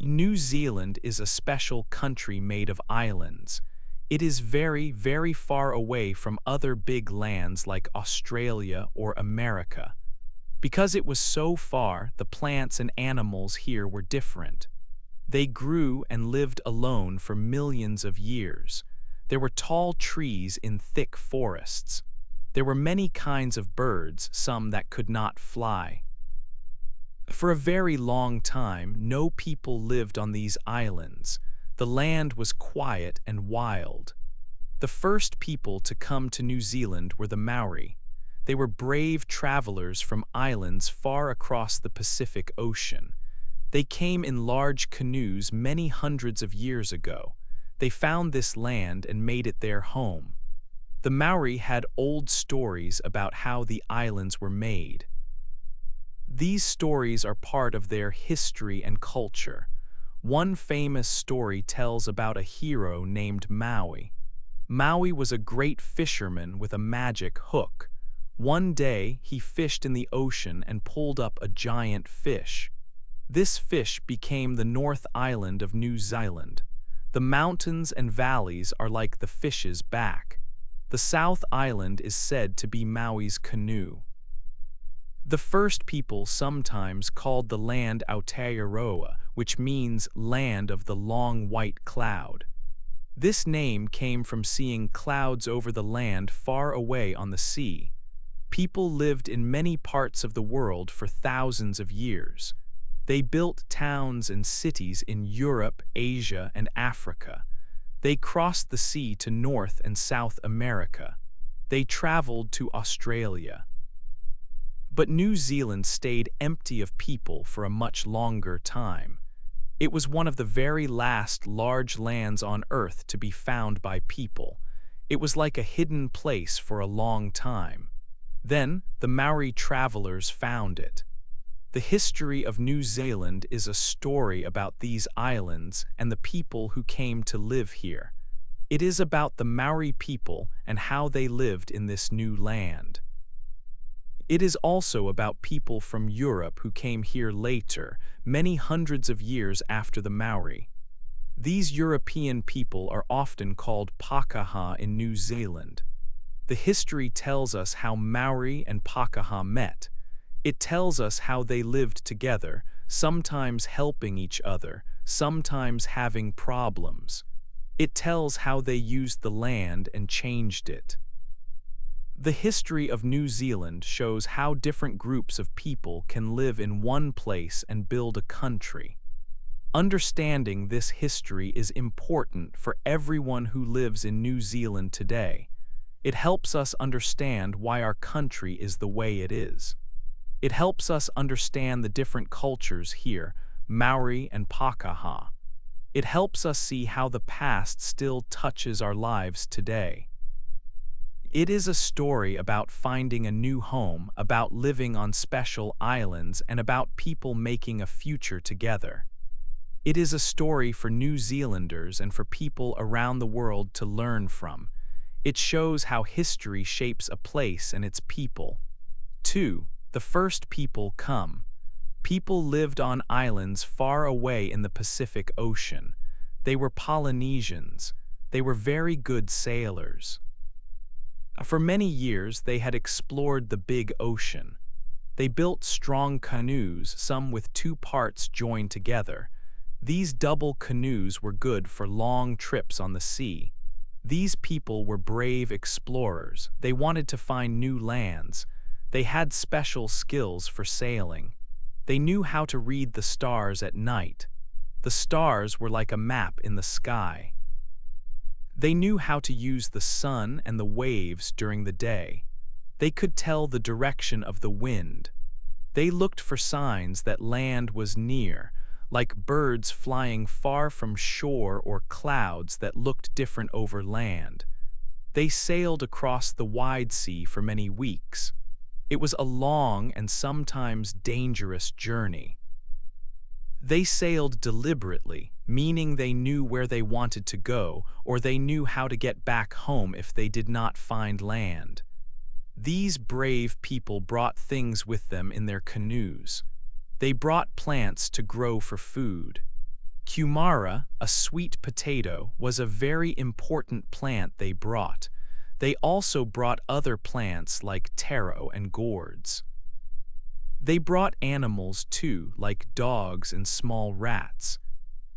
New Zealand is a special country made of islands. It is very, very far away from other big lands like Australia or America. Because it was so far, the plants and animals here were different. They grew and lived alone for millions of years. There were tall trees in thick forests. There were many kinds of birds, some that could not fly. For a very long time, no people lived on these islands. The land was quiet and wild. The first people to come to New Zealand were the Maori. They were brave travelers from islands far across the Pacific Ocean. They came in large canoes many hundreds of years ago. They found this land and made it their home. The Maori had old stories about how the islands were made. These stories are part of their history and culture. One famous story tells about a hero named Maui. Maui was a great fisherman with a magic hook. One day, he fished in the ocean and pulled up a giant fish. This fish became the North Island of New Zealand. The mountains and valleys are like the fish's back. The South Island is said to be Maui's canoe. The first people sometimes called the land Aotearoa, which means land of the long white cloud. This name came from seeing clouds over the land far away on the sea. People lived in many parts of the world for thousands of years. They built towns and cities in Europe, Asia, and Africa. They crossed the sea to North and South America. They traveled to Australia. But New Zealand stayed empty of people for a much longer time. It was one of the very last large lands on Earth to be found by people. It was like a hidden place for a long time. Then, the Maori travelers found it. The history of New Zealand is a story about these islands and the people who came to live here. It is about the Maori people and how they lived in this new land. It is also about people from Europe who came here later, many hundreds of years after the Maori. These European people are often called Pākehā in New Zealand. The history tells us how Maori and Pākehā met. It tells us how they lived together, sometimes helping each other, sometimes having problems. It tells how they used the land and changed it. The history of New Zealand shows how different groups of people can live in one place and build a country. Understanding this history is important for everyone who lives in New Zealand today. It helps us understand why our country is the way it is. It helps us understand the different cultures here, Maori and Pākehā. It helps us see how the past still touches our lives today. It is a story about finding a new home, about living on special islands, and about people making a future together. It is a story for New Zealanders and for people around the world to learn from. It shows how history shapes a place and its people. 2. The first people come. People lived on islands far away in the Pacific Ocean. They were Polynesians. They were very good sailors. For many years, they had explored the big ocean. They built strong canoes, some with two parts joined together. These double canoes were good for long trips on the sea. These people were brave explorers. They wanted to find new lands. They had special skills for sailing. They knew how to read the stars at night. The stars were like a map in the sky. They knew how to use the sun and the waves during the day. They could tell the direction of the wind. They looked for signs that land was near, like birds flying far from shore or clouds that looked different over land. They sailed across the wide sea for many weeks. It was a long and sometimes dangerous journey. They sailed deliberately, meaning they knew where they wanted to go, or they knew how to get back home if they did not find land. These brave people brought things with them in their canoes. They brought plants to grow for food. Kumara, a sweet potato, was a very important plant they brought. They also brought other plants like taro and gourds. They brought animals too, like dogs and small rats.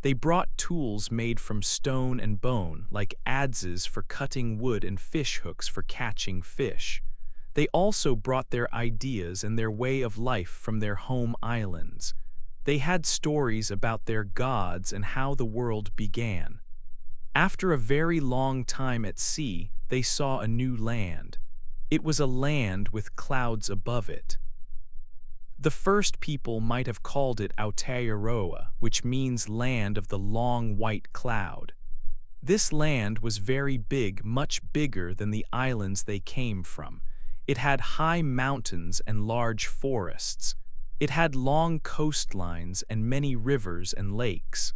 They brought tools made from stone and bone, like adzes for cutting wood and fish hooks for catching fish. They also brought their ideas and their way of life from their home islands. They had stories about their gods and how the world began. After a very long time at sea, they saw a new land. It was a land with clouds above it. The first people might have called it Aotearoa, which means land of the long white cloud. This land was very big, much bigger than the islands they came from. It had high mountains and large forests. It had long coastlines and many rivers and lakes.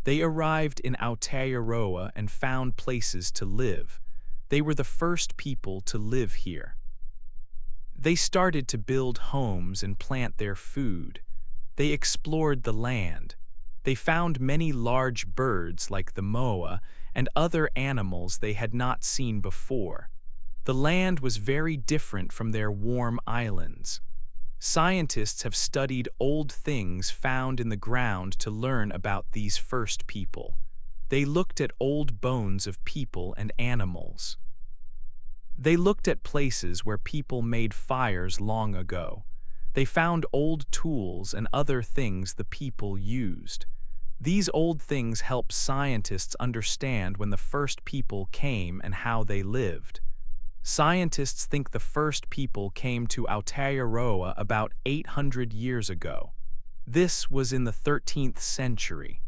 They arrived in Aotearoa and found places to live. They were the first people to live here. They started to build homes and plant their food. They explored the land. They found many large birds like the moa and other animals they had not seen before. The land was very different from their warm islands. Scientists have studied old things found in the ground to learn about these first people. They looked at old bones of people and animals. They looked at places where people made fires long ago. They found old tools and other things the people used. These old things help scientists understand when the first people came and how they lived. Scientists think the first people came to Aotearoa about 800 years ago. This was in the 13th century.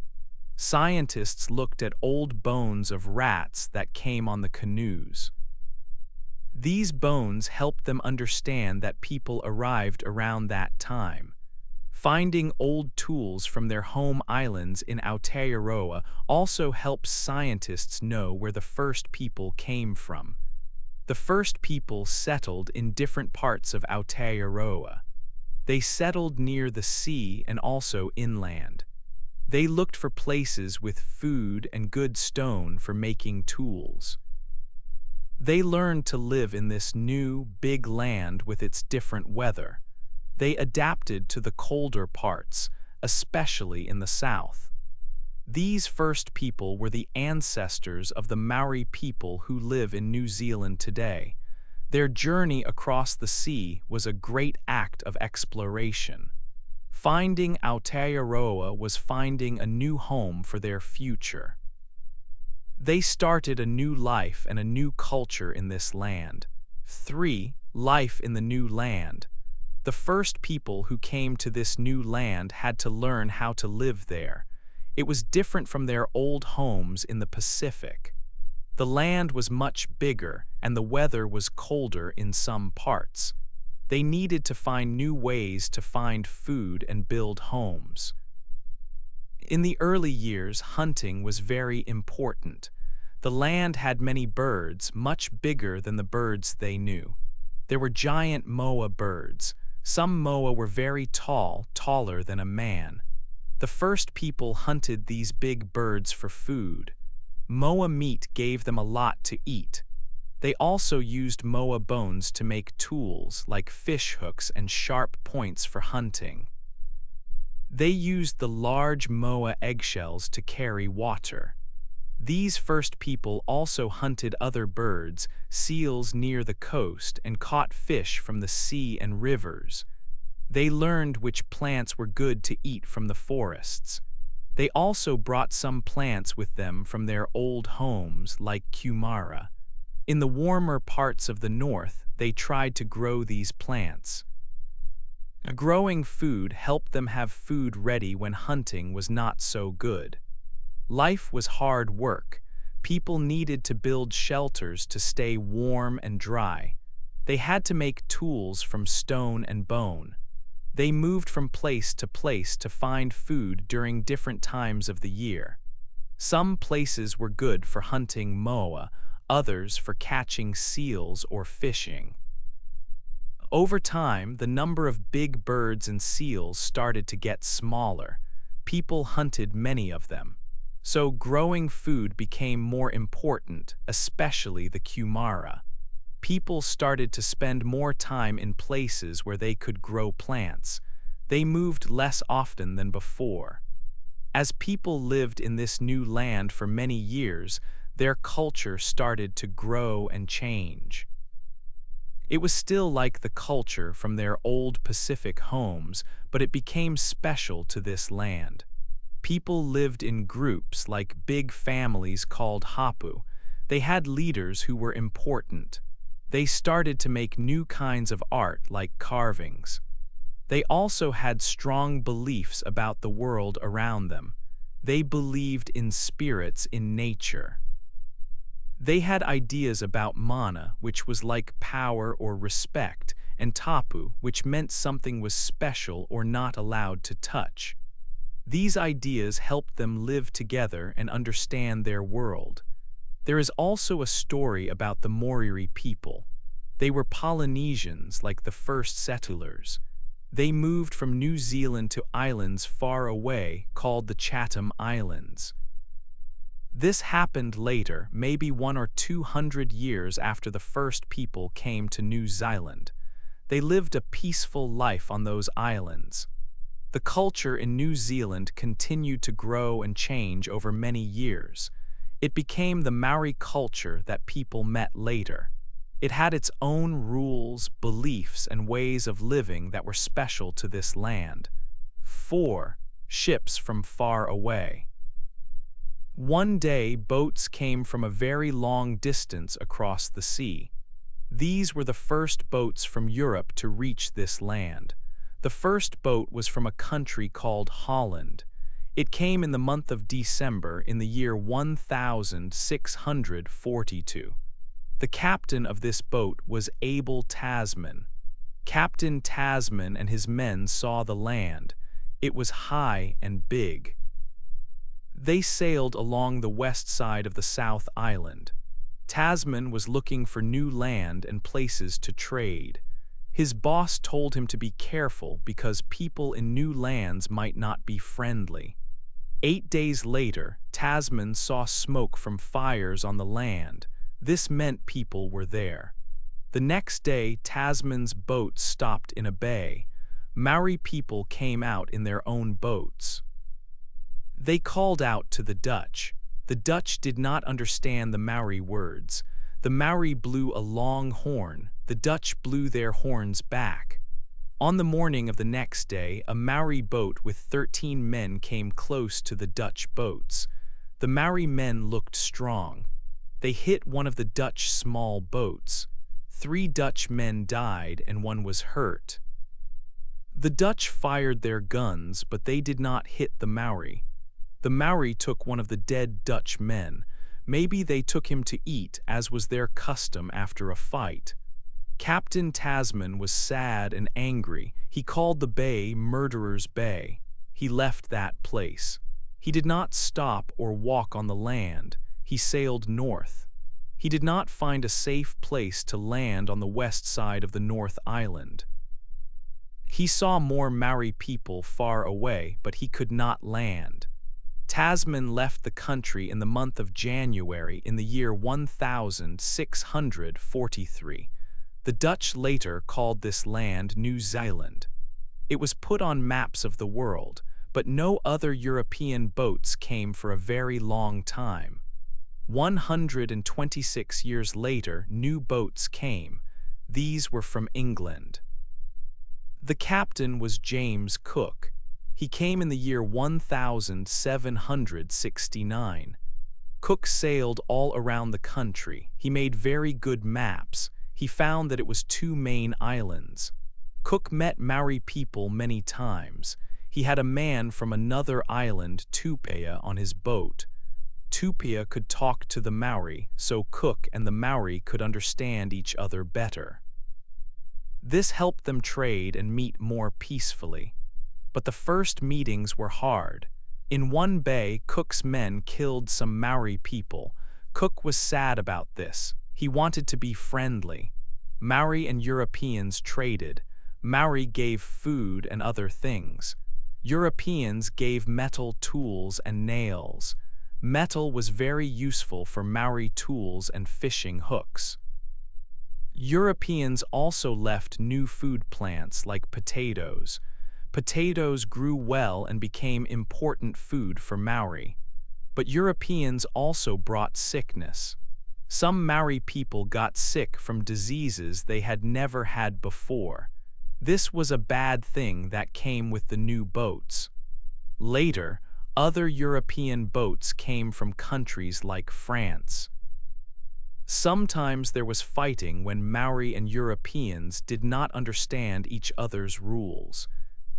Scientists looked at old bones of rats that came on the canoes. These bones helped them understand that people arrived around that time. Finding old tools from their home islands in Aotearoa also helps scientists know where the first people came from. The first people settled in different parts of Aotearoa. They settled near the sea and also inland. They looked for places with food and good stone for making tools. They learned to live in this new, big land with its different weather. They adapted to the colder parts, especially in the south. These first people were the ancestors of the Maori people who live in New Zealand today. Their journey across the sea was a great act of exploration. Finding Aotearoa was finding a new home for their future. They started a new life and a new culture in this land. 3. Life in the new land. The first people who came to this new land had to learn how to live there. It was different from their old homes in the Pacific. The land was much bigger and the weather was colder in some parts. They needed to find new ways to find food and build homes. In the early years, hunting was very important. The land had many birds, much bigger than the birds they knew. There were giant moa birds. Some moa were very tall, taller than a man. The first people hunted these big birds for food. Moa meat gave them a lot to eat. They also used moa bones to make tools like fish hooks and sharp points for hunting. They used the large moa eggshells to carry water. These first people also hunted other birds, seals near the coast, and caught fish from the sea and rivers. They learned which plants were good to eat from the forests. They also brought some plants with them from their old homes, like kumara. In the warmer parts of the north, they tried to grow these plants. Growing food helped them have food ready when hunting was not so good. Life was hard work. People needed to build shelters to stay warm and dry. They had to make tools from stone and bone. They moved from place to find food during different times of the year. Some places were good for hunting moa, others for catching seals or fishing. Over time, the number of big birds and seals started to get smaller. People hunted many of them. So growing food became more important, especially the kumara. People started to spend more time in places where they could grow plants. They moved less often than before. As people lived in this new land for many years, their culture started to grow and change. It was still like the culture from their old Pacific homes, but it became special to this land. People lived in groups like big families called hapu. They had leaders who were important. They started to make new kinds of art like carvings. They also had strong beliefs about the world around them. They believed in spirits in nature. They had ideas about mana, which was like power or respect, and tapu, which meant something was special or not allowed to touch. These ideas helped them live together and understand their world. There is also a story about the Maori people. They were Polynesians like the first settlers. They moved from New Zealand to islands far away called the Chatham Islands. This happened later, maybe 100 or 200 years after the first people came to New Zealand. They lived a peaceful life on those islands. The culture in New Zealand continued to grow and change over many years. It became the Maori culture that people met later. It had its own rules, beliefs, and ways of living that were special to this land. 4. Ships from far away. One day, boats came from a very long distance across the sea. These were the first boats from Europe to reach this land. The first boat was from a country called Holland. It came in the month of December in the year 1642. The captain of this boat was Abel Tasman. Captain Tasman and his men saw the land. It was high and big. They sailed along the west side of the South Island. Tasman was looking for new land and places to trade. His boss told him to be careful because people in new lands might not be friendly. 8 days later, Tasman saw smoke from fires on the land. This meant people were there. The next day, Tasman's boat stopped in a bay. Maori people came out in their own boats. They called out to the Dutch. The Dutch did not understand the Maori words. The Maori blew a long horn. The Dutch blew their horns back. On the morning of the next day, a Maori boat with 13 men came close to the Dutch boats. The Maori men looked strong. They hit one of the Dutch small boats. 3 Dutch men died and 1 was hurt. The Dutch fired their guns, but they did not hit the Maori. The Maori took one of the dead Dutch men. Maybe they took him to eat, as was their custom after a fight. Captain Tasman was sad and angry. He called the bay Murderer's Bay. He left that place. He did not stop or walk on the land. He sailed north. He did not find a safe place to land on the west side of the North Island. He saw more Maori people far away, but he could not land. Tasman left the country in the month of January in the year 1643. The Dutch later called this land New Zealand. It was put on maps of the world, but no other European boats came for a very long time. 126 years later, new boats came. These were from England. The captain was James Cook. He came in the year 1769. Cook sailed all around the country. He made very good maps. He found that it was 2 main islands. Cook met Maori people many times. He had a man from another island, Tupia, on his boat. Tupia could talk to the Maori, so Cook and the Maori could understand each other better. This helped them trade and meet more peacefully. But the first meetings were hard. In one bay, Cook's men killed some Maori people. Cook was sad about this. He wanted to be friendly. Maori and Europeans traded. Maori gave food and other things. Europeans gave metal tools and nails. Metal was very useful for Maori tools and fishing hooks. Europeans also left new food plants like potatoes. Potatoes grew well and became important food for Maori. But Europeans also brought sickness. Some Maori people got sick from diseases they had never had before. This was a bad thing that came with the new boats. Later, other European boats came from countries like France. Sometimes there was fighting when Maori and Europeans did not understand each other's rules.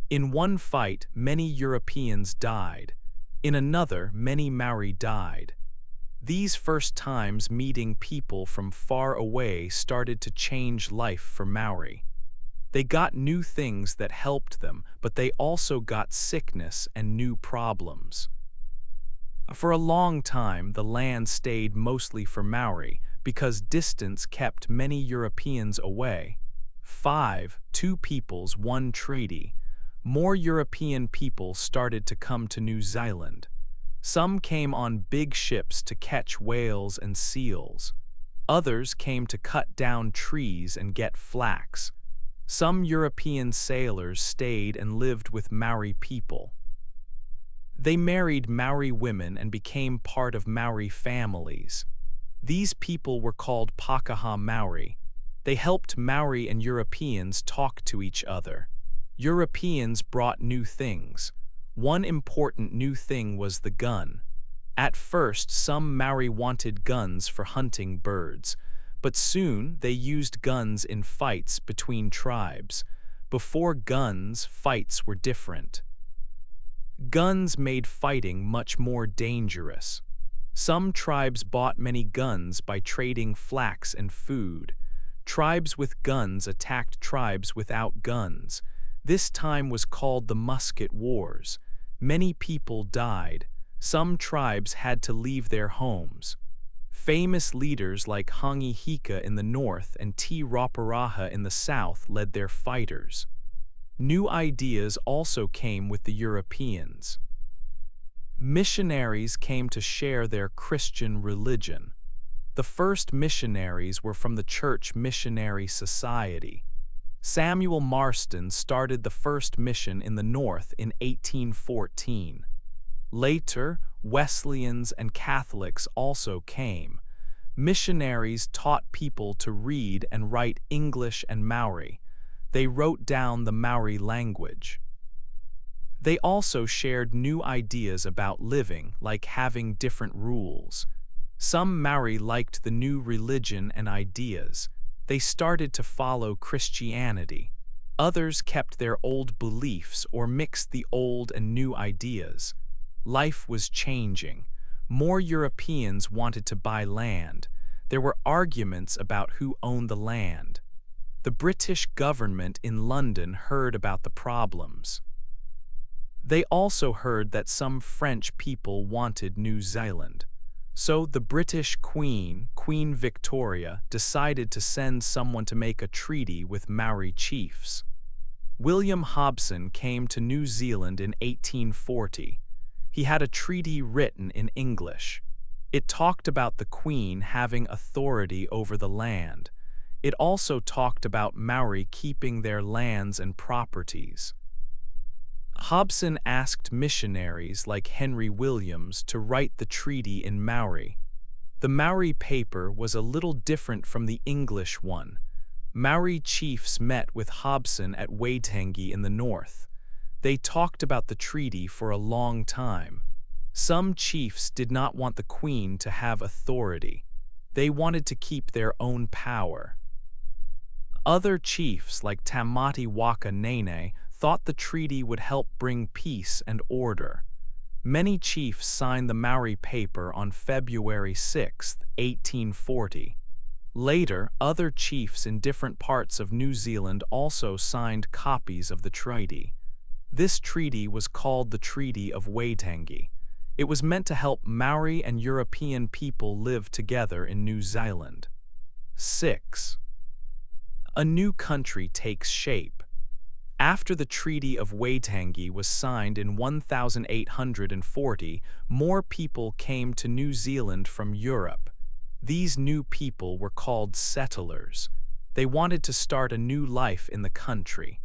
In one fight, many Europeans died. In another, many Maori died. These first times meeting people from far away started to change life for Maori. They got new things that helped them, but they also got sickness and new problems. For a long time, the land stayed mostly for Maori because distance kept many Europeans away. 2 peoples, 1 treaty. More European people started to come to New Zealand. Some came on big ships to catch whales and seals. Others came to cut down trees and get flax. Some European sailors stayed and lived with Maori people. They married Maori women and became part of Maori families. These people were called Pākehā Maori. They helped Maori and Europeans talk to each other. Europeans brought new things. One important new thing was the gun. At first, some Maori wanted guns for hunting birds, but soon they used guns in fights between tribes. Before guns, fights were different. Guns made fighting much more dangerous. Some tribes bought many guns by trading flax and food. Tribes with guns attacked tribes without guns. This time was called the Musket Wars. Many people died. Some tribes had to leave their homes. Famous leaders like Hangi Hika in the north and Te Raparaha in the south led their fighters. New ideas also came with the Europeans. Missionaries came to share their Christian religion. The first missionaries were from the Church Missionary Society. Samuel Marston started the first mission in the north in 1814. Later, Wesleyans and Catholics also came. Missionaries taught people to read and write English and Maori. They wrote down the Maori language. They also shared new ideas about living, like having different rules. Some Maori liked the new religion and ideas. They started to follow Christianity. Others kept their old beliefs or mixed the old and new ideas. Life was changing. More Europeans wanted to buy land. There were arguments about who owned the land. The British government in London heard about the problems. They also heard that some French people wanted New Zealand. So the British Queen, Queen Victoria, decided to send someone to make a treaty with Maori chiefs. William Hobson came to New Zealand in 1840. He had a treaty written in English. It talked about the Queen having authority over the land. It also talked about Maori keeping their lands and properties. Hobson asked missionaries like Henry Williams to write the treaty in Maori. The Maori paper was a little different from the English one. Maori chiefs met with Hobson at Waitangi in the north. They talked about the treaty for a long time. Some chiefs did not want the Queen to have authority. They wanted to keep their own power. Other chiefs like Tamati Waka Nene thought the treaty would help bring peace and order. Many chiefs signed the Maori paper on February 6, 1840. Later, other chiefs in different parts of New Zealand also signed copies of the treaty. This treaty was called the Treaty of Waitangi. It was meant to help Maori and European people live together in New Zealand. 6. A new country takes shape. After the Treaty of Waitangi was signed in 1840, more people came to New Zealand from Europe. These new people were called settlers. They wanted to start a new life in the country.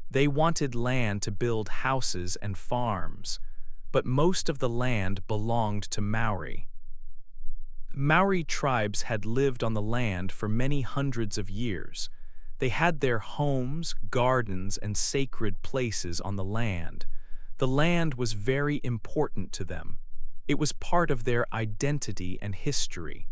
They wanted land to build houses and farms, but most of the land belonged to Maori. Maori tribes had lived on the land for many hundreds of years. They had their homes, gardens, and sacred places on the land. The land was very important to them. It was part of their identity and history.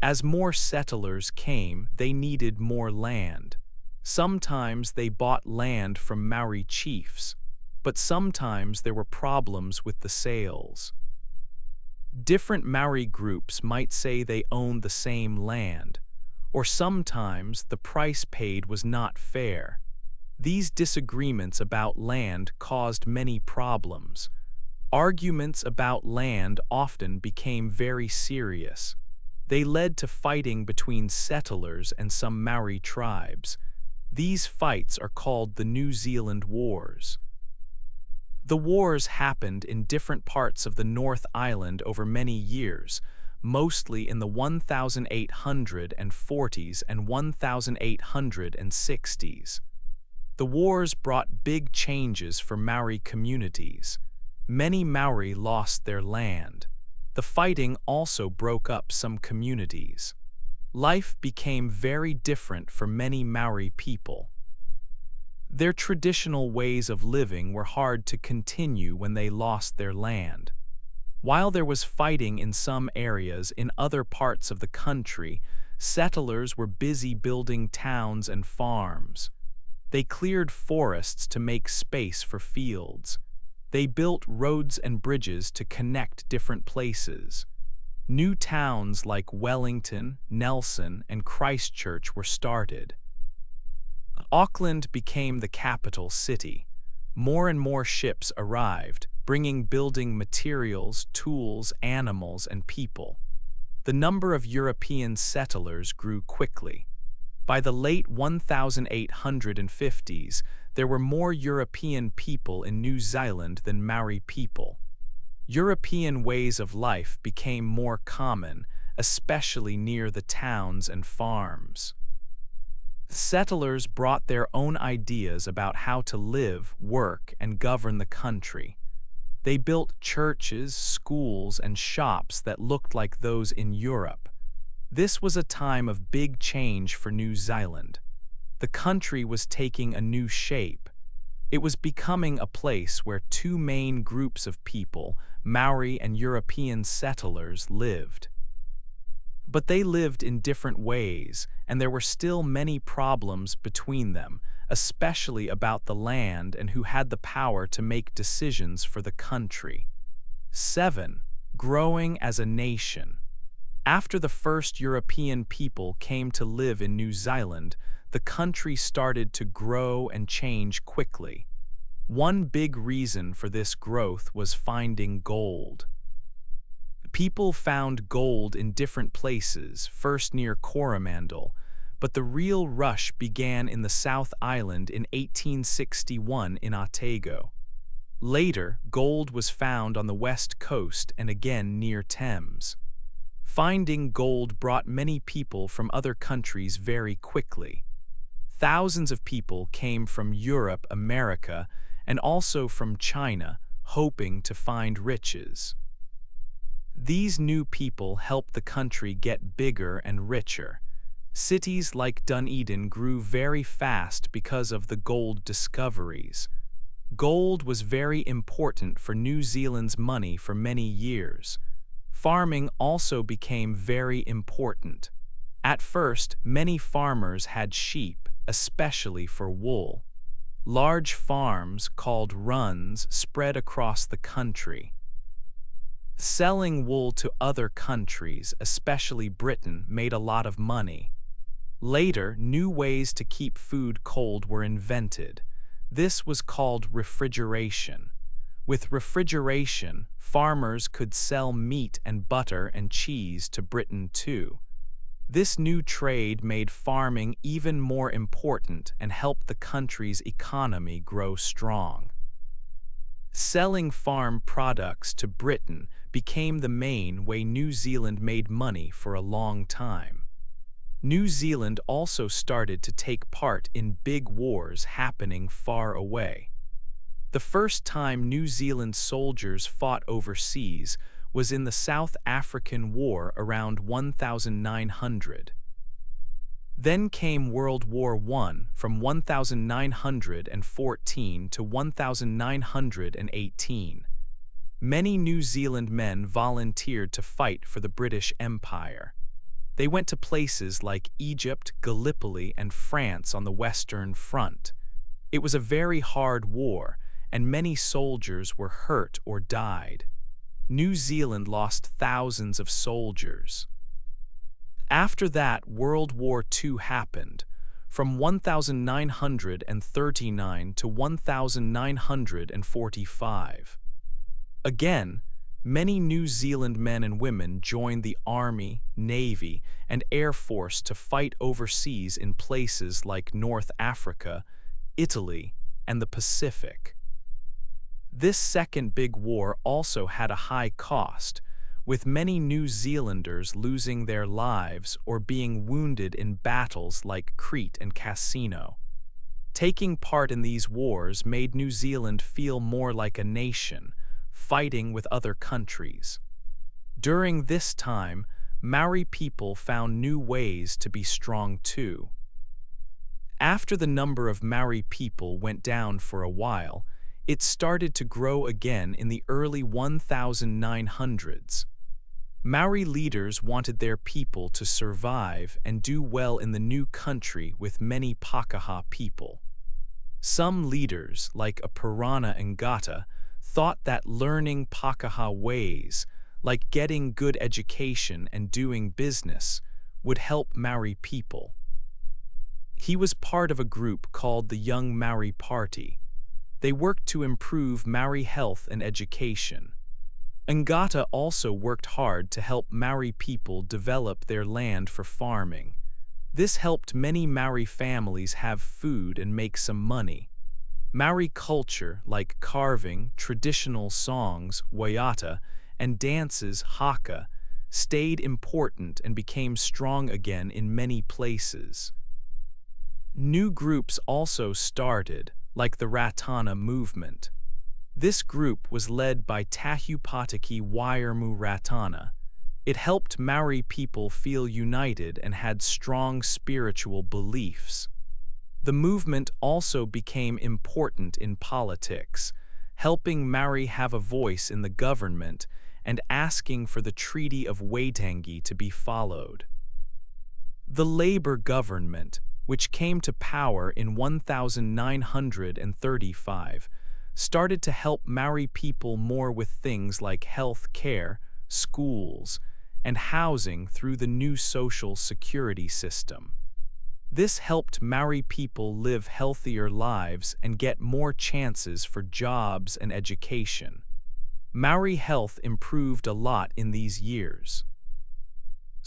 As more settlers came, they needed more land. Sometimes they bought land from Maori chiefs, but sometimes there were problems with the sales. Different Maori groups might say they owned the same land, or sometimes the price paid was not fair. These disagreements about land caused many problems. Arguments about land often became very serious. They led to fighting between settlers and some Maori tribes. These fights are called the New Zealand Wars. The wars happened in different parts of the North Island over many years, mostly in the 1840s and 1860s. The wars brought big changes for Maori communities. Many Maori lost their land. The fighting also broke up some communities. Life became very different for many Maori people. Their traditional ways of living were hard to continue when they lost their land. While there was fighting in some areas, in other parts of the country, settlers were busy building towns and farms. They cleared forests to make space for fields. They built roads and bridges to connect different places. New towns like Wellington, Nelson, and Christchurch were started. Auckland became the capital city. More and more ships arrived, bringing building materials, tools, animals, and people. The number of European settlers grew quickly. By the late 1850s, there were more European people in New Zealand than Maori people. European ways of life became more common, especially near the towns and farms. Settlers brought their own ideas about how to live, work, and govern the country. They built churches, schools, and shops that looked like those in Europe. This was a time of big change for New Zealand. The country was taking a new shape. It was becoming a place where two main groups of people, Maori and European settlers, lived. But they lived in different ways, and there were still many problems between them, especially about the land and who had the power to make decisions for the country. 7. Growing as a nation. After the first European people came to live in New Zealand, the country started to grow and change quickly. One big reason for this growth was finding gold. People found gold in different places, first near Coromandel, but the real rush began in the South Island in 1861 in Otago. Later, gold was found on the west coast and again near Thames. Finding gold brought many people from other countries very quickly. Thousands of people came from Europe, America, and also from China, hoping to find riches. These new people helped the country get bigger and richer. Cities like Dunedin grew very fast because of the gold discoveries. Gold was very important for New Zealand's money for many years. Farming also became very important. At first, many farmers had sheep, especially for wool. Large farms, called runs, spread across the country. Selling wool to other countries, especially Britain, made a lot of money. Later, new ways to keep food cold were invented. This was called refrigeration. With refrigeration, farmers could sell meat and butter and cheese to Britain too. This new trade made farming even more important and helped the country's economy grow strong. Selling farm products to Britain became the main way New Zealand made money for a long time. New Zealand also started to take part in big wars happening far away. The first time New Zealand soldiers fought overseas was in the South African War around 1900. Then came World War I from 1914 to 1918. Many New Zealand men volunteered to fight for the British Empire. They went to places like Egypt, Gallipoli, and France on the Western Front. It was a very hard war, and many soldiers were hurt or died. New Zealand lost thousands of soldiers. After that, World War II happened, from 1939 to 1945. Again, many New Zealand men and women joined the Army, Navy, and Air Force to fight overseas in places like North Africa, Italy, and the Pacific. This second big war also had a high cost, with many New Zealanders losing their lives or being wounded in battles like Crete and Cassino. Taking part in these wars made New Zealand feel more like a nation, fighting with other countries. During this time, Maori people found new ways to be strong too. After the number of Maori people went down for a while, it started to grow again in the early 1900s. Maori leaders wanted their people to survive and do well in the new country with many Pākehā people. Some leaders, like Apurana Ngata, thought that learning Pākehā ways, like getting good education and doing business, would help Maori people. He was part of a group called the Young Maori Party. They worked to improve Maori health and education. Ngata also worked hard to help Maori people develop their land for farming. This helped many Maori families have food and make some money. Maori culture, like carving, traditional songs, waiata, and dances, haka, stayed important and became strong again in many places. New groups also started, like the Ratana movement. This group was led by Tahupatiki Wairmu Ratana. It helped Maori people feel united and had strong spiritual beliefs. The movement also became important in politics, helping Maori have a voice in the government and asking for the Treaty of Waitangi to be followed. The Labour government, which came to power in 1935, started to help Maori people more with things like health care, schools, and housing through the new social security system. This helped Maori people live healthier lives and get more chances for jobs and education. Maori health improved a lot in these years.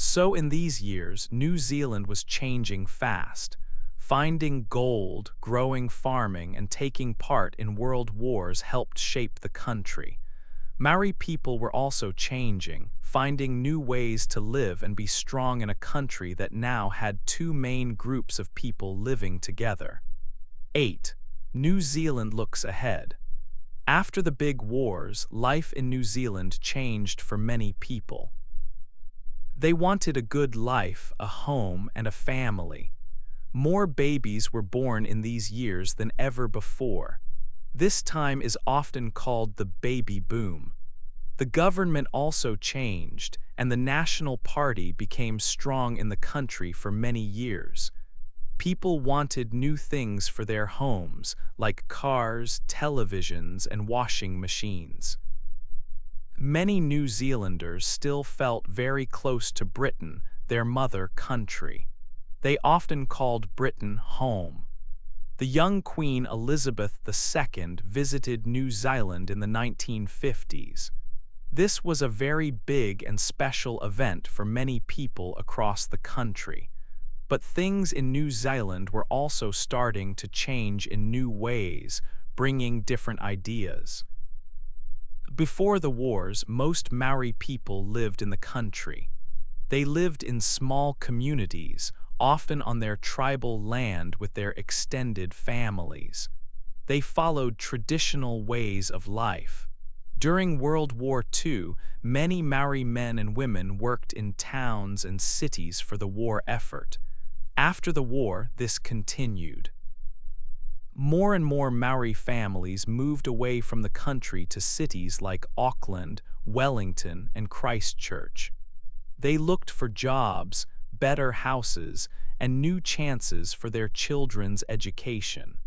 So in these years, New Zealand was changing fast. Finding gold, growing farming, and taking part in world wars helped shape the country. Maori people were also changing, finding new ways to live and be strong in a country that now had two main groups of people living together. 8. New Zealand looks ahead. After the big wars, life in New Zealand changed for many people. They wanted a good life, a home, and a family. More babies were born in these years than ever before. This time is often called the baby boom. The government also changed, and the National Party became strong in the country for many years. People wanted new things for their homes, like cars, televisions, and washing machines. Many New Zealanders still felt very close to Britain, their mother country. They often called Britain home. The young Queen Elizabeth II visited New Zealand in the 1950s. This was a very big and special event for many people across the country. But things in New Zealand were also starting to change in new ways, bringing different ideas. Before the wars, most Maori people lived in the country. They lived in small communities, often on their tribal land with their extended families. They followed traditional ways of life. During World War II, many Maori men and women worked in towns and cities for the war effort. After the war, this continued. More and more Maori families moved away from the country to cities like Auckland, Wellington, and Christchurch. They looked for jobs, better houses, and new chances for their children's education.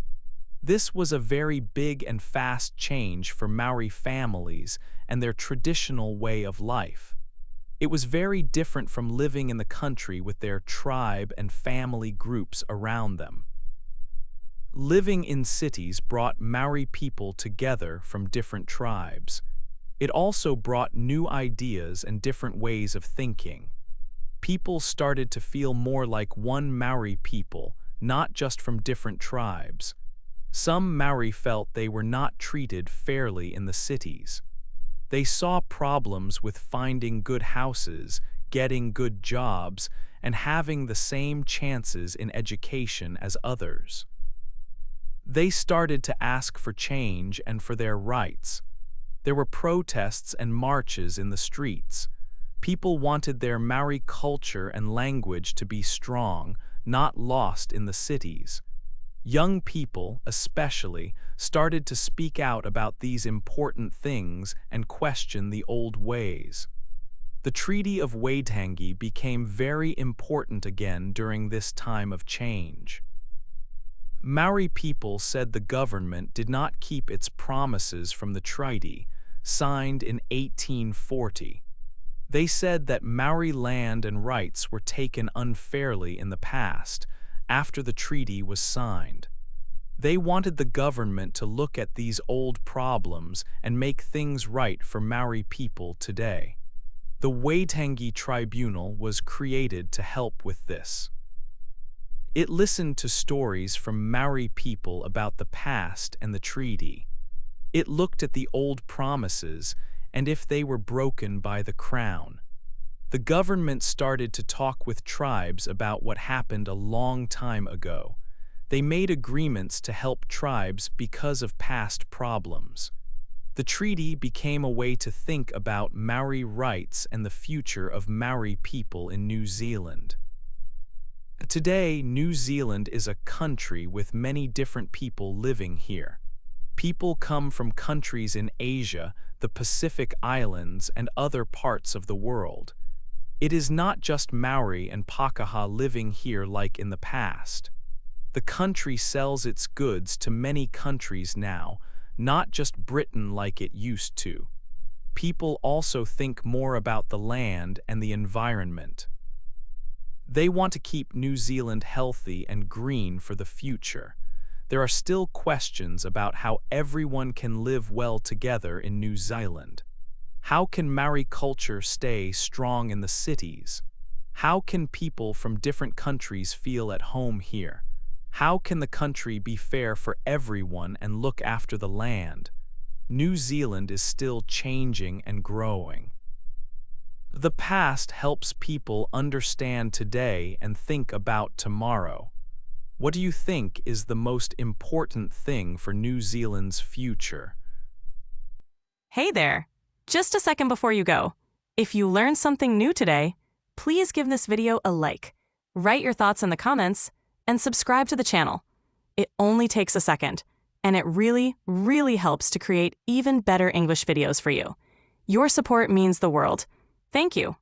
This was a very big and fast change for Maori families and their traditional way of life. It was very different from living in the country with their tribe and family groups around them. Living in cities brought Maori people together from different tribes. It also brought new ideas and different ways of thinking. People started to feel more like one Maori people, not just from different tribes. Some Maori felt they were not treated fairly in the cities. They saw problems with finding good houses, getting good jobs, and having the same chances in education as others. They started to ask for change and for their rights. There were protests and marches in the streets. People wanted their Maori culture and language to be strong, not lost in the cities. Young people, especially, started to speak out about these important things and question the old ways. The Treaty of Waitangi became very important again during this time of change. Maori people said the government did not keep its promises from the treaty, signed in 1840. They said that Maori land and rights were taken unfairly in the past, after the treaty was signed. They wanted the government to look at these old problems and make things right for Maori people today. The Waitangi Tribunal was created to help with this. It listened to stories from Maori people about the past and the treaty. It looked at the old promises and if they were broken by the Crown. The government started to talk with tribes about what happened a long time ago. They made agreements to help tribes because of past problems. The treaty became a way to think about Maori rights and the future of Maori people in New Zealand. Today, New Zealand is a country with many different people living here. People come from countries in Asia, the Pacific Islands, and other parts of the world. It is not just Maori and Pākehā living here like in the past. The country sells its goods to many countries now, not just Britain like it used to. People also think more about the land and the environment. They want to keep New Zealand healthy and green for the future. There are still questions about how everyone can live well together in New Zealand. How can Maori culture stay strong in the cities? How can people from different countries feel at home here? How can the country be fair for everyone and look after the land? New Zealand is still changing and growing. The past helps people understand today and think about tomorrow. What do you think is the most important thing for New Zealand's future? Hey there! Just a second before you go. If you learned something new today, please give this video a like, write your thoughts in the comments, and subscribe to the channel. It only takes a second, and it really, really helps to create even better English videos for you. Your support means the world. Thank you.